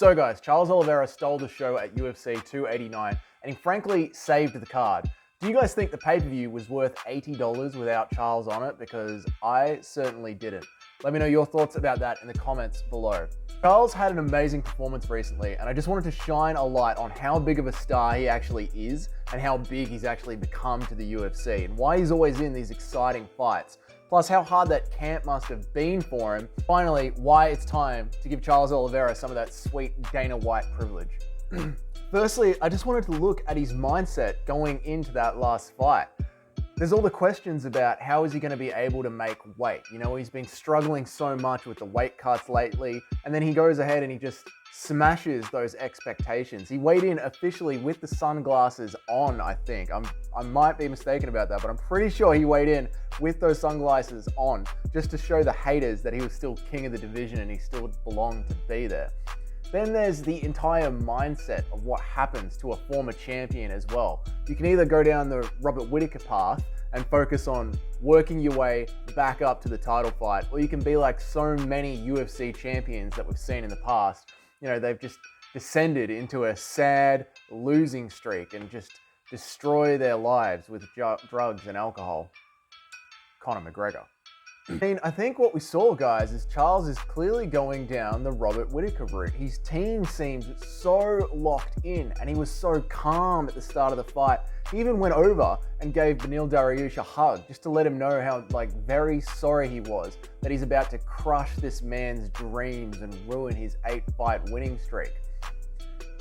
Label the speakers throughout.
Speaker 1: So guys, Charles Oliveira stole the show at UFC 289 and he frankly saved the card. Do you guys think the pay-per-view was worth $80 without Charles on it? Because I certainly didn't. Let me know your thoughts about that in the comments below. Charles had an amazing performance recently, and I just wanted to shine a light on how big of a star he actually is and how big he's actually become to the UFC and why he's always in these exciting fights. Plus how hard that camp must have been for him. Finally, why it's time to give Charles Oliveira some of that sweet Dana White privilege. Firstly, I just wanted to look at his mindset going into that last fight. There's all the questions about how is he going to be able to make weight. You know, he's been struggling so much with the weight cuts lately, and then he goes ahead and he just smashes those expectations. He weighed in officially with the sunglasses on, I think. I might be mistaken about that, but I'm pretty sure he weighed in with those sunglasses on, just to show the haters that he was still king of the division and he still belonged to be there. Then there's the entire mindset of what happens to a former champion as well. You can either go down the Robert Whittaker path and focus on working your way back up to the title fight, or you can be like so many UFC champions that we've seen in the past. You know, they've just descended into a sad losing streak and just destroy their lives with drugs and alcohol. Conor McGregor. I think what we saw, guys, is Charles is clearly going down the Robert Whittaker route. His team seems so locked in and he was so calm at the start of the fight. He even went over and gave Beneil Dariush a hug just to let him know how very sorry he was that he's about to crush this man's dreams and ruin his 8-fight winning streak.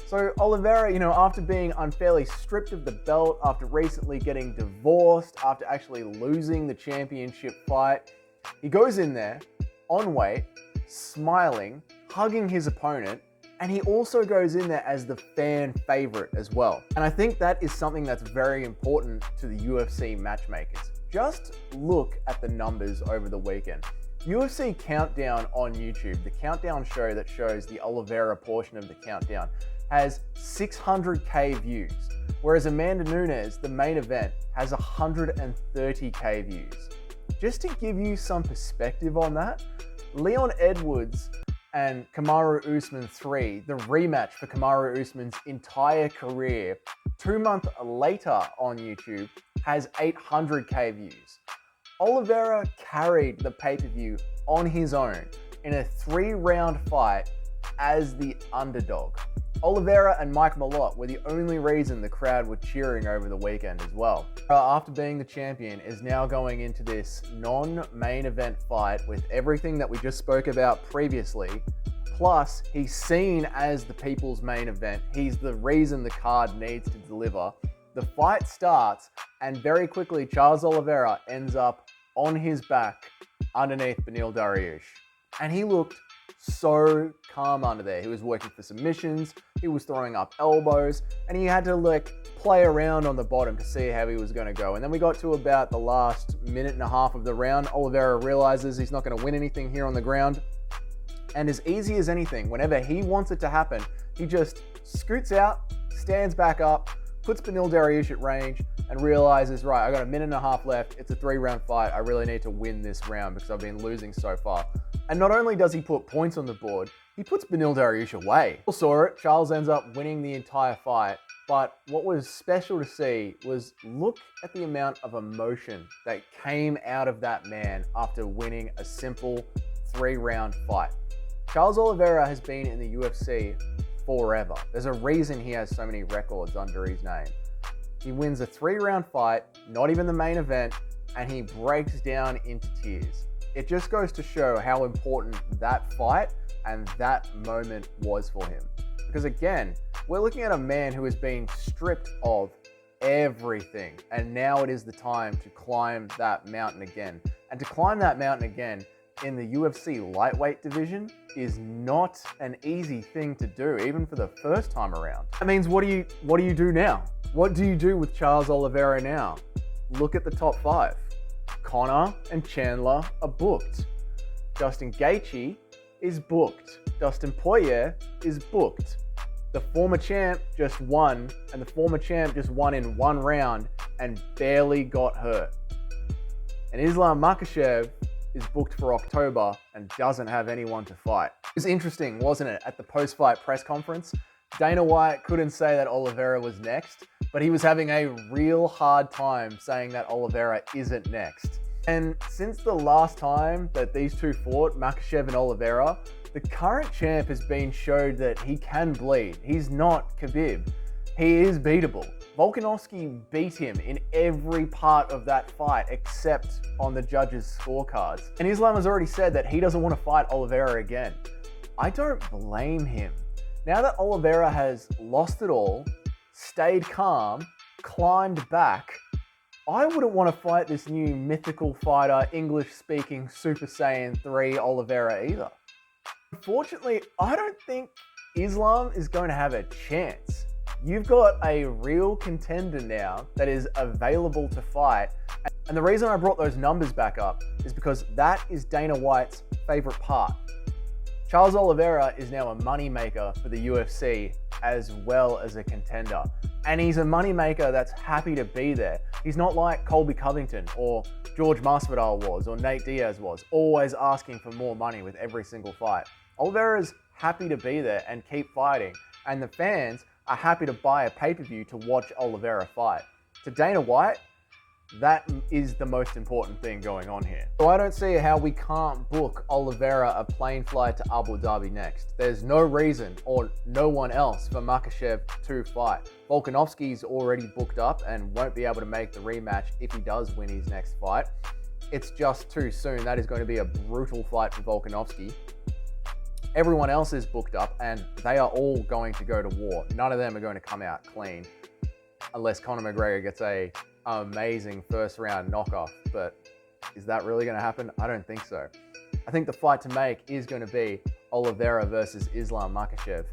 Speaker 1: So Oliveira, after being unfairly stripped of the belt, after recently getting divorced, after actually losing the championship fight, he goes in there, on weight, smiling, hugging his opponent, and he also goes in there as the fan favorite as well. And I think that is something that's very important to the UFC matchmakers. Just look at the numbers over the weekend. UFC Countdown on YouTube, the countdown show that shows the Oliveira portion of the countdown, has 600k views, whereas Amanda Nunes, the main event, has 130k views. Just to give you some perspective on that, Leon Edwards and Kamaru Usman 3, the rematch for Kamaru Usman's entire career, 2 months later on YouTube, has 800k views. Oliveira carried the pay-per-view on his own in a 3-round fight as the underdog. Oliveira and Mike Malott were the only reason the crowd were cheering over the weekend as well. After being the champion, is now going into this non-main event fight with everything that we just spoke about previously. Plus, he's seen as the people's main event. He's the reason the card needs to deliver. The fight starts, and very quickly, Charles Oliveira ends up on his back underneath Beneil Dariush. And he looked so calm under there. He was working for submissions, he was throwing up elbows, and he had to play around on the bottom to see how he was going to go. And then we got to about the last minute and a half of the round. Oliveira realizes he's not going to win anything here on the ground. And as easy as anything, whenever he wants it to happen, he just scoots out, stands back up, puts Beneil Dariush at range, and realizes, right, I got a minute and a half left. It's a 3-round fight. I really need to win this round because I've been losing so far. And not only does he put points on the board, he puts Beneil Dariush away. We saw it. Charles ends up winning the entire fight. But what was special to see was look at the amount of emotion that came out of that man after winning a simple 3-round fight. Charles Oliveira has been in the UFC forever. There's a reason he has so many records under his name. He wins a 3-round fight, not even the main event, and he breaks down into tears. It just goes to show how important that fight and that moment was for him. Because again, we're looking at a man who has been stripped of everything, and now it is the time to climb that mountain again. And to climb that mountain again in the UFC lightweight division is not an easy thing to do, even for the first time around. That means what do you do now? What do you do with Charles Oliveira now? Look at the top 5. Conor and Chandler are booked. Justin Gaethje is booked. Dustin Poirier is booked. The former champ just won, and the former champ just won in 1 round and barely got hurt. And Islam Makhachev is booked for October and doesn't have anyone to fight. It was interesting, wasn't it? At the post-fight press conference, Dana White couldn't say that Oliveira was next, but he was having a real hard time saying that Oliveira isn't next. And since the last time that these two fought, Makhachev and Oliveira, the current champ has been showed that he can bleed. He's not Khabib. He is beatable. Volkanovski beat him in every part of that fight except on the judges' scorecards. And Islam has already said that he doesn't want to fight Oliveira again. I don't blame him. Now that Oliveira has lost it all, stayed calm, climbed back, I wouldn't want to fight this new mythical fighter, English-speaking Super Saiyan 3 Oliveira either. Unfortunately, I don't think Islam is going to have a chance. You've got a real contender now that is available to fight. And the reason I brought those numbers back up is because that is Dana White's favorite part. Charles Oliveira is now a moneymaker for the UFC as well as a contender. And he's a moneymaker that's happy to be there. He's not like Colby Covington or George Masvidal was or Nate Diaz was, always asking for more money with every single fight. Oliveira's happy to be there and keep fighting. And the fans are happy to buy a pay-per-view to watch Oliveira fight. To Dana White, that is the most important thing going on here. So I don't see how we can't book Oliveira a plane flight to Abu Dhabi next. There's no reason or no one else for Makhachev to fight. Volkanovski's already booked up and won't be able to make the rematch if he does win his next fight. It's just too soon. That is going to be a brutal fight for Volkanovski. Everyone else is booked up and they are all going to go to war. None of them are going to come out clean unless Conor McGregor gets a amazing first round knockoff. But is that really going to happen? I don't think so. I think the fight to make is going to be Oliveira versus Islam Makhachev.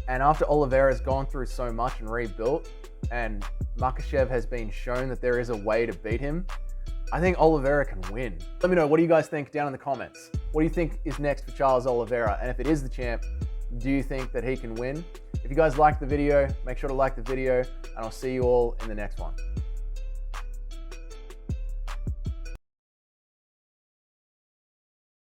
Speaker 1: And after Oliveira's gone through so much and rebuilt, and Makhachev has been shown that there is a way to beat him, I think Oliveira can win. Let me know, what do you guys think down in the comments? What do you think is next for Charles Oliveira? And if it is the champ, do you think that he can win? If you guys liked the video, make sure to like the video, and I'll see you all in the next one.